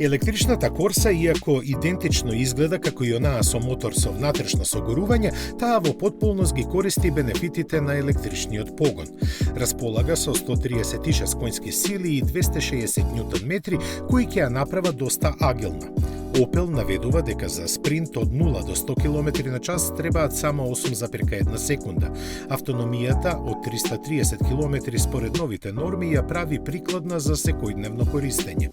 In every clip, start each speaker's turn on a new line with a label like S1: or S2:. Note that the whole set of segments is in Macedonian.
S1: Електричната корса, иако идентично изгледа како и онаа со мотор со внатрешно согорување, таа во потполност ги користи бенефитите на електричниот погон. Располага со 136 конски сили и 260 Нм, кои ќе ја направа доста агилна. Opel наведува дека за спринт од 0 до 100 км на час требаат само 8,1 секунда. Автономијата од 330 км според новите норми ја прави прикладна за секојдневно користење.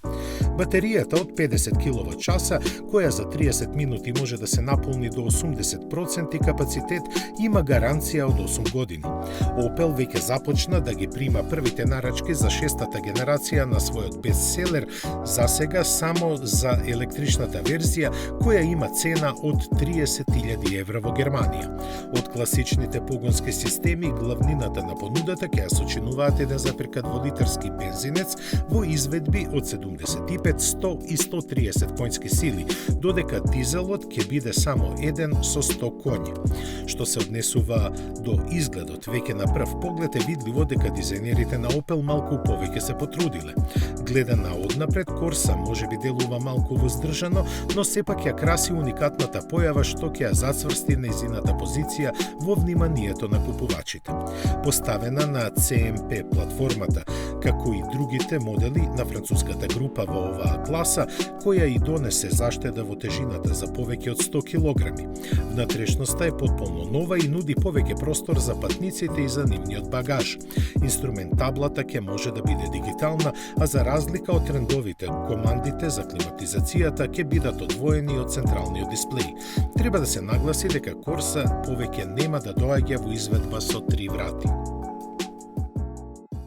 S1: Батеријата од 50 кWh, која за 30 минути може да се наполни до 80% капацитет, има гаранција од 8 години. Opel веќе започна да ги прима првите нарачки за 6-та генерација на својот бестселер, засега само за електричната верзија, која има цена од 30.000 евра во Германија. Од класичните погонски системи, главнината на понудата ќе ја сочинуваат 1,2 литарски бензинец во изведби од 75, 100 и 130 конски сили, додека дизелот ќе биде само еден со 100 коњи. Што се однесува до изгледот, веќе на прв поглед е видливо дека дизајнерите на Opel малку повеќе се потрудиле. Гледана однапред, Корса можеби делува малку воздржано, но сепак ја краси уникатната појава што ќе ја зацврсти нејзината позиција во вниманието на купувачите. Поставена на CMP платформата, како и другите модели на француската група во оваа класа, која и донесе заштеда во тежината за повеќе од 100 кг. Внатрешноста е потполно нова и нуди повеќе простор за патниците и за нивниот багаж. Инструментаблата ќе може да биде дигитална, а за разлика од трендовите, командите за климатизацијата ќе бидат одвоени од централниот дисплеј. Треба да се нагласи дека Корса повеќе нема да доаѓа во изведба со 3 врати.